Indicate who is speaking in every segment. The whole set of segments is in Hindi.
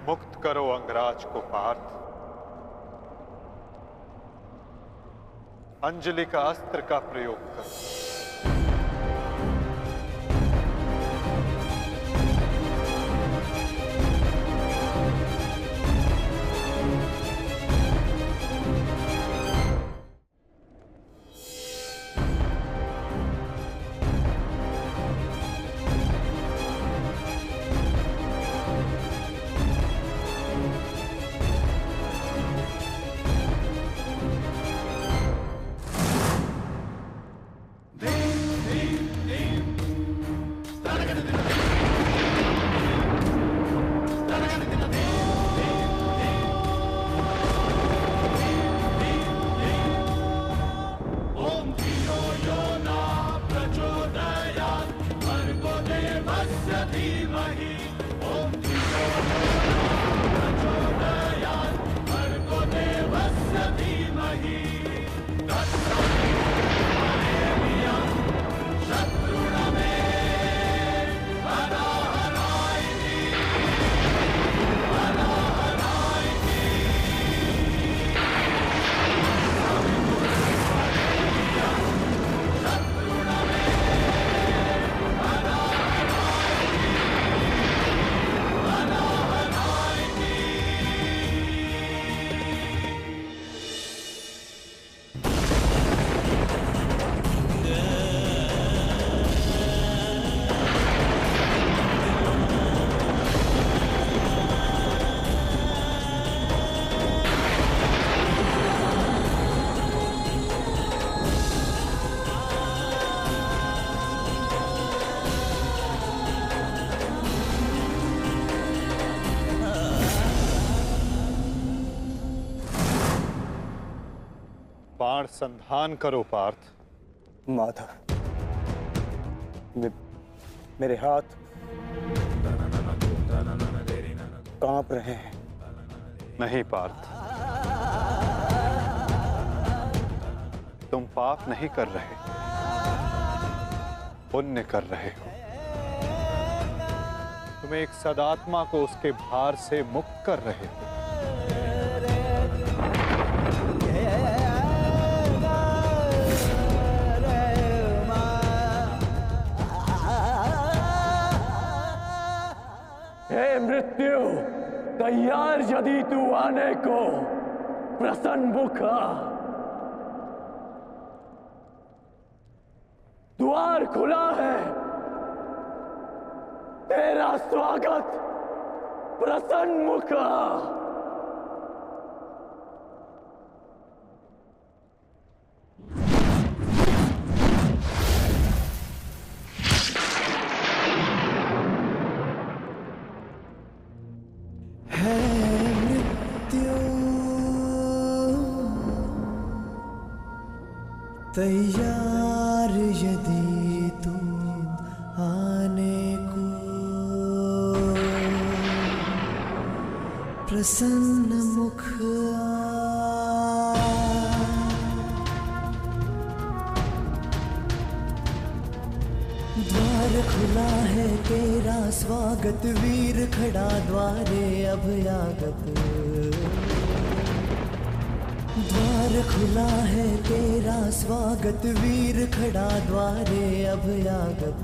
Speaker 1: मुक्त करो अंगराज को पार्थ। अंजलि का अस्त्र का प्रयोग करो। बाण संधान करो पार्थ।
Speaker 2: माधव, मेरे हाथ कांप रहे हैं।
Speaker 1: नहीं पार्थ, तुम पाप नहीं कर रहे, पुण्य कर रहे हो। तुम एक सदात्मा को उसके भार से मुक्त कर रहे हो।
Speaker 3: हे मृत्यु, तैयार यदि तू आने को, प्रसन्न मुखा। द्वार खुला है, तेरा स्वागत प्रसन्न मुखा।
Speaker 4: तैयार यदि तुम आने को, प्रसन्न मुख द्वार खुला है, तेरा स्वागत वीर खड़ा द्वारे अभयागत। द्वार खुला है, तेरा स्वागत वीर खड़ा द्वारे अभयागत।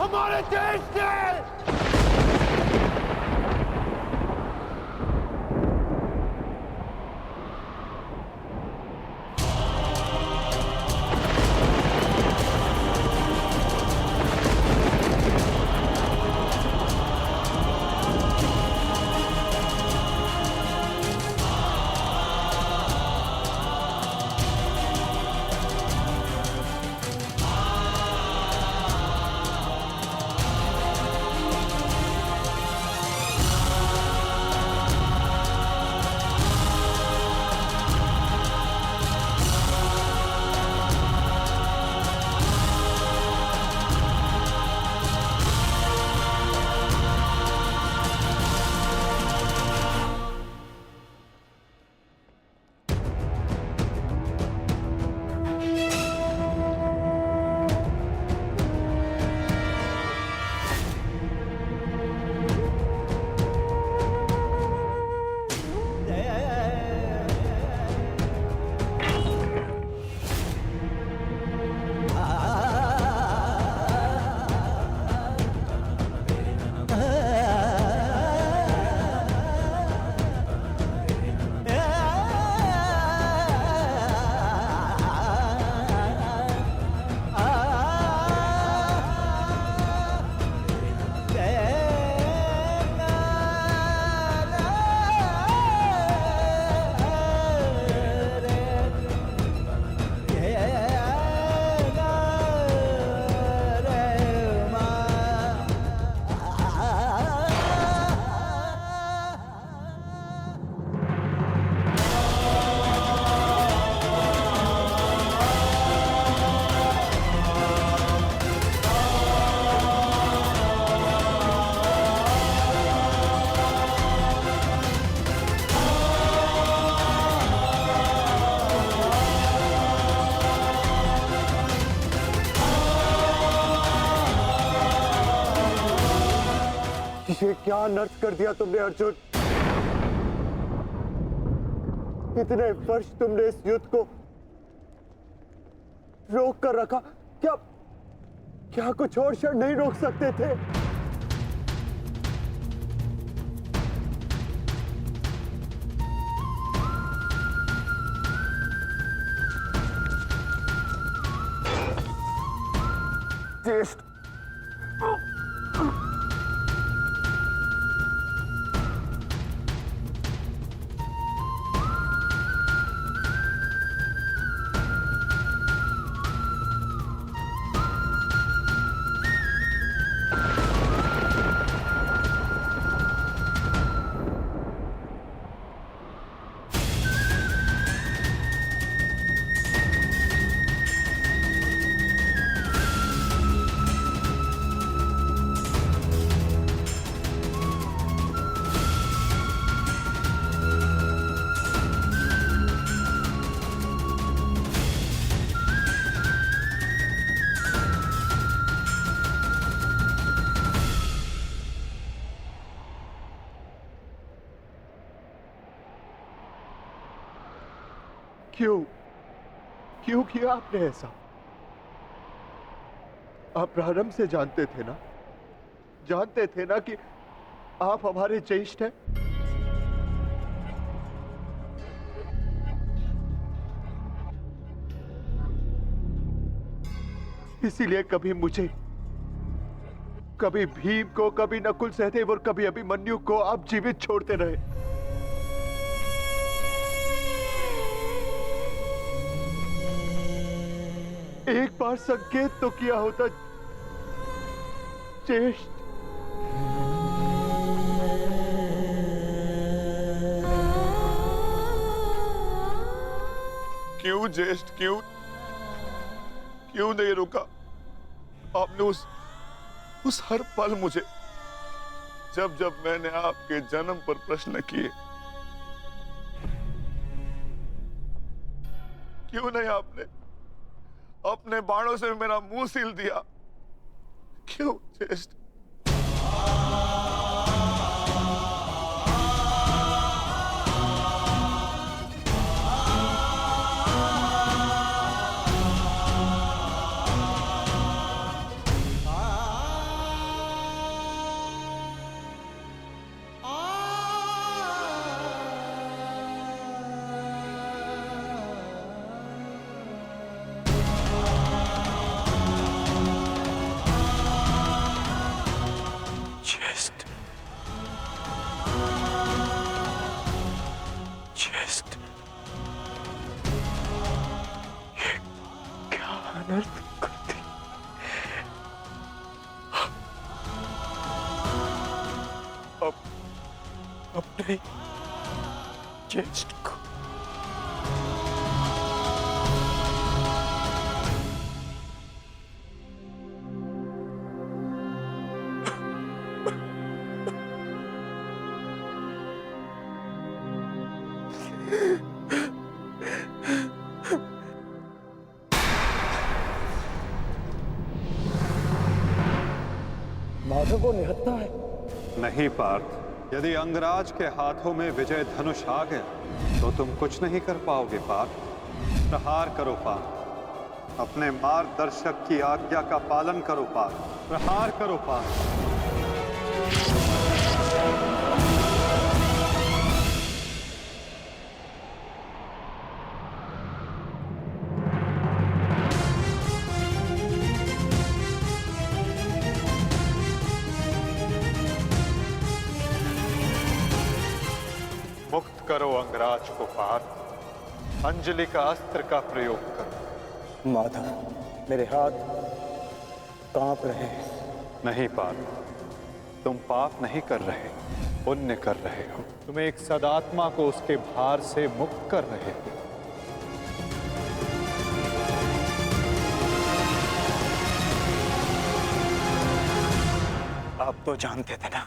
Speaker 3: हमारे देश ने
Speaker 2: ये क्या अनर्थ कर दिया तुमने अर्जुन। इतने वर्ष तुमने इस युद्ध को रोक कर रखा, क्या क्या कुछ और क्षण नहीं रोक सकते थे? ज्येष्ठ, क्यों क्यों किया आपने ऐसा? आप प्रारंभ से जानते थे ना कि आप हमारे ज्येष्ठ हैं। इसीलिए कभी मुझे, कभी भीम को, कभी नकुल सहदेव और कभी अभिमन्यु को आप जीवित छोड़ते रहे। एक बार संकेत तो किया होता ज्येष्ठ।
Speaker 5: क्यों ज्येष्ठ, क्यों नहीं रुका आपने? उस हर पल मुझे, जब मैंने आपके जन्म पर प्रश्न किए, क्यों नहीं आपने अपने बाणों से मेरा मुंह सील दिया? क्यों ज्येष्ठ?
Speaker 3: अपने ज्येष्ठ को। माधव को निहत्था है।
Speaker 1: नहीं पार्थ, यदि अंगराज के हाथों में विजय धनुष आ गया तो तुम कुछ नहीं कर पाओगे पार्थ। प्रहार करो पार्थ, अपने मार्गदर्शक की आज्ञा का पालन करो पार्थ। प्रहार करो पार्थ। मुक्त करो अंगराज को पार्थ। अंजलि का अस्त्र का प्रयोग करो।
Speaker 3: माधव, मेरे हाथ कांप रहे हैं।
Speaker 1: नहीं पार्थ, तुम पाप नहीं कर रहे, पुण्य कर रहे हो। तुम एक सदात्मा को उसके भार से मुक्त कर रहे हो।
Speaker 3: आप तो जानते थे ना,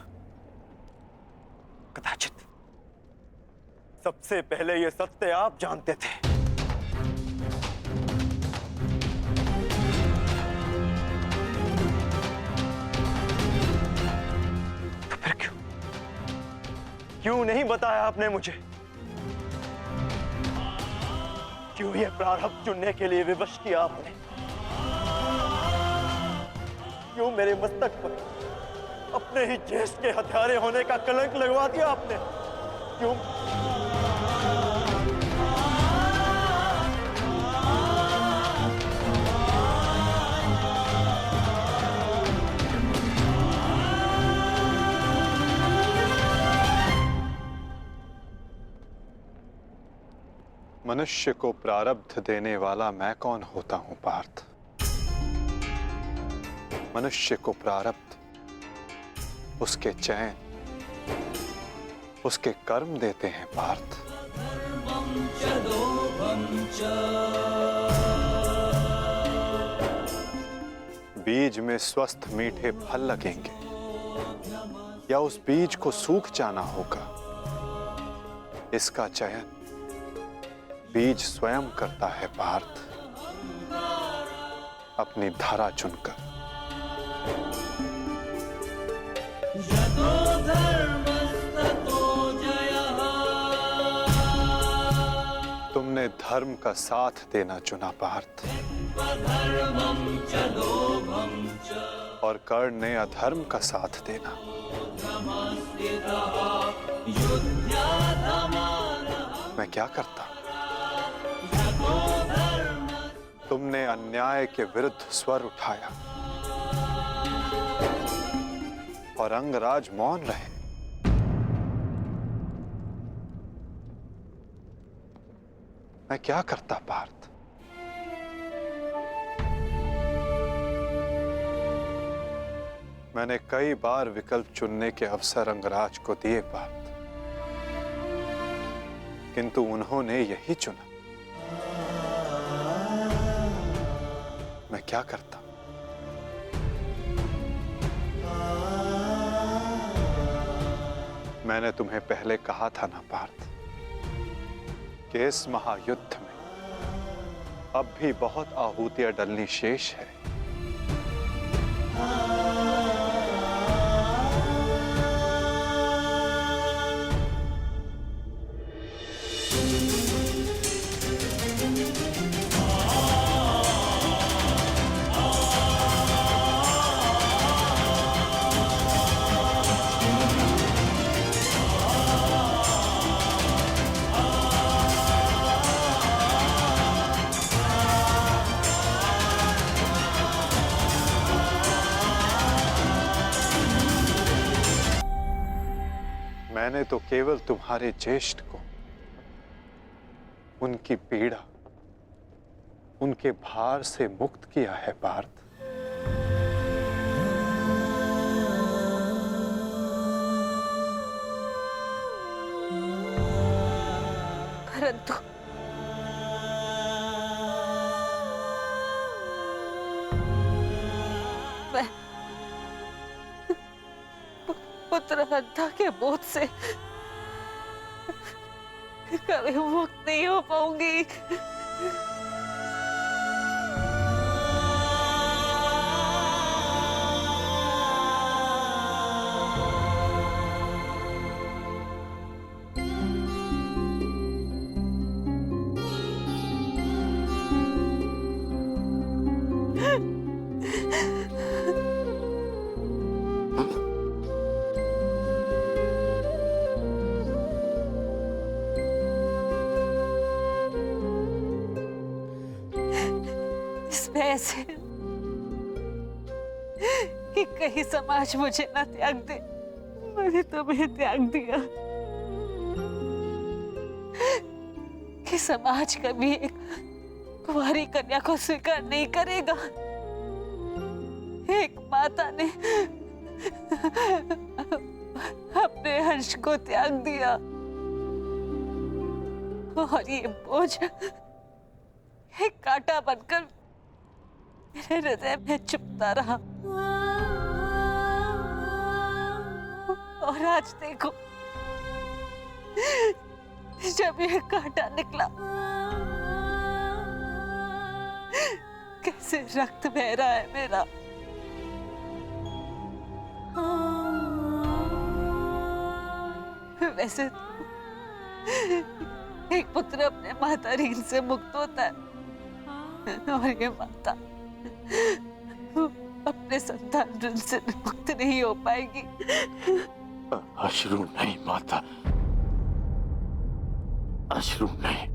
Speaker 3: कदाचित सबसे पहले ये सत्य आप जानते थे। तो फिर क्यों नहीं बताया आपने मुझे? क्यों ये प्रारब्ध चुनने के लिए विवश किया आपने? क्यों मेरे मस्तक पर अपने ही ज्येष्ठ के हत्यारे होने का कलंक लगवा दिया आपने? क्यों?
Speaker 1: मनुष्य को प्रारब्ध देने वाला मैं कौन होता हूं पार्थ? मनुष्य को प्रारब्ध उसके चयन, उसके कर्म देते हैं पार्थ। बीज में स्वस्थ मीठे फल लगेंगे या उस बीज को सूख जाना होगा, इसका चयन बीज स्वयं करता है पार्थ, अपनी धारा चुनकर। तुमने धर्म का साथ देना चुना पार्थ, और कर्ण ने अधर्म का साथ देना। मैं क्या करता? तुमने अन्याय के विरुद्ध स्वर उठाया और अंगराज मौन रहे। मैं क्या करता पार्थ? मैंने कई बार विकल्प चुनने के अवसर अंगराज को दिए पार्थ, किंतु उन्होंने यही चुना। मैं क्या करता? मैंने तुम्हें पहले कहा था ना पार्थ कि इस महायुद्ध में अब भी बहुत आहुतियां डलनी शेष है। मैंने तो केवल तुम्हारे ज्येष्ठ को, उनकी पीड़ा, उनके भार से मुक्त किया है पार्थ।
Speaker 6: परंतु मैं पुत्र हत्या के बोझ से कभी मुक्त नहीं हो पाऊंगी। इसमें ऐसे कि कहीं समाज मुझे ना त्याग दे। मैंने तुम्हें त्याग दिया कि समाज कभी एक कुंवारी कन्या को स्वीकार नहीं करेगा। एक माता ने अपने हर्ष को त्याग दिया और ये बोझ एक कांटा बनकर मेरे हृदय में चुभता रहा। और आज देखो, जब ये कांटा निकला, कैसे रक्त बह रहा है मेरा। वैसे एक पुत्र अपने माता ऋण से मुक्त होता है और ये माता अपने संतान ऋण से मुक्त नहीं हो पाएगी।
Speaker 7: अश्रु नहीं माता, अश्रु नहीं।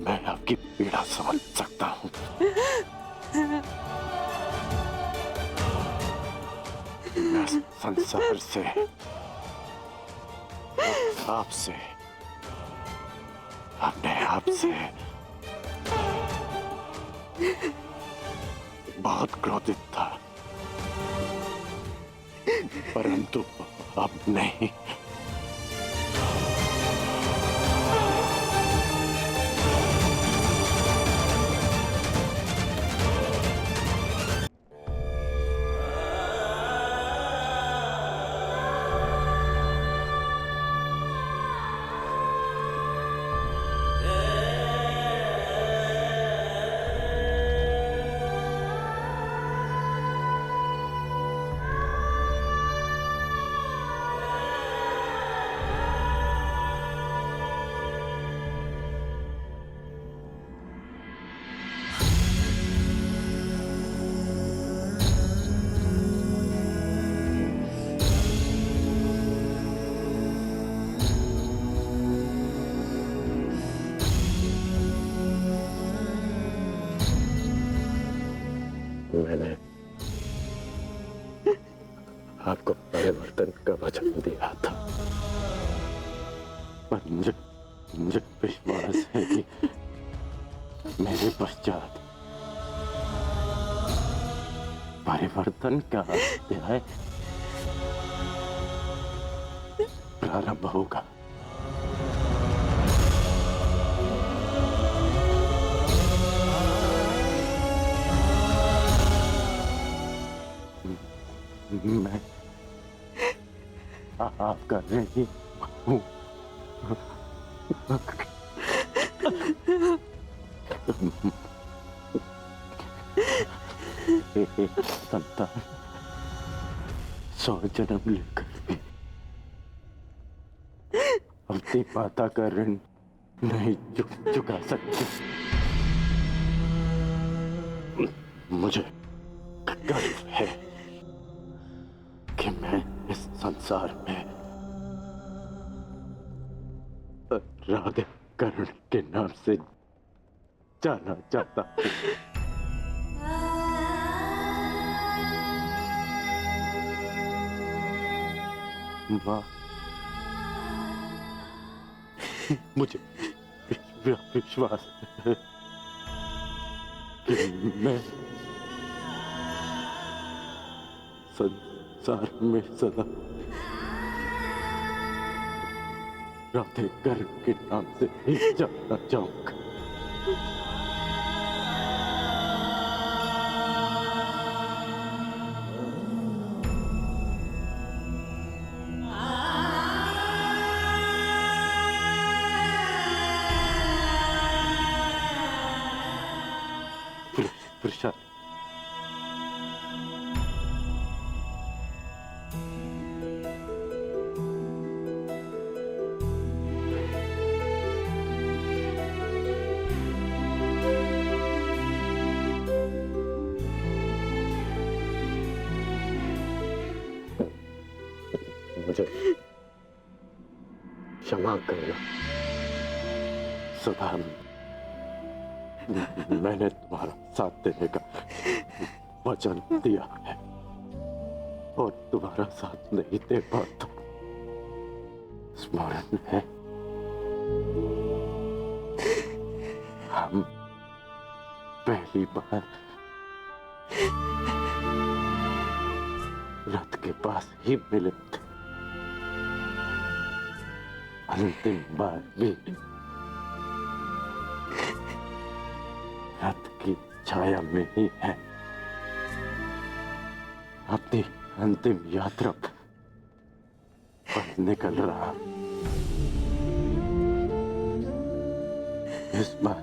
Speaker 7: मैं आपकी पीड़ा समझ सकता हूँ। मैं संसार से, आपसे, अपने आप से बहुत क्रोधित था, परंतु अब नहीं। मैंने आपको परिवर्तन का वचन दिया था, पर मुझे विश्वास है कि मेरे पश्चात परिवर्तन का अध्याय प्रारंभ होगा। मैं आप कर रही हूँ। संतान 100 जन्म लेकर भी अपनी माता का ऋण नहीं चुका सकते। मुझे गर्व है कि मैं इस संसार में राधाकरण के नाम से जाना चाहता हूँ। माँ, मुझे विश्वास है कि मैं संसार में सदा राधे कर के नाम से ही जाना चाहूंगा। प्रशांत, मुझे क्षमा करना सुधा। मैंने तुम्हारा साथ देने का वचन दिया है और तुम्हारा साथ नहीं दे पाता। स्मरण है हम पहली बार रथ के पास ही मिले थे, अंतिम बार भी रथ की छाया में ही है। अपनी अंतिम यात्रा पर निकल रहा। इस बार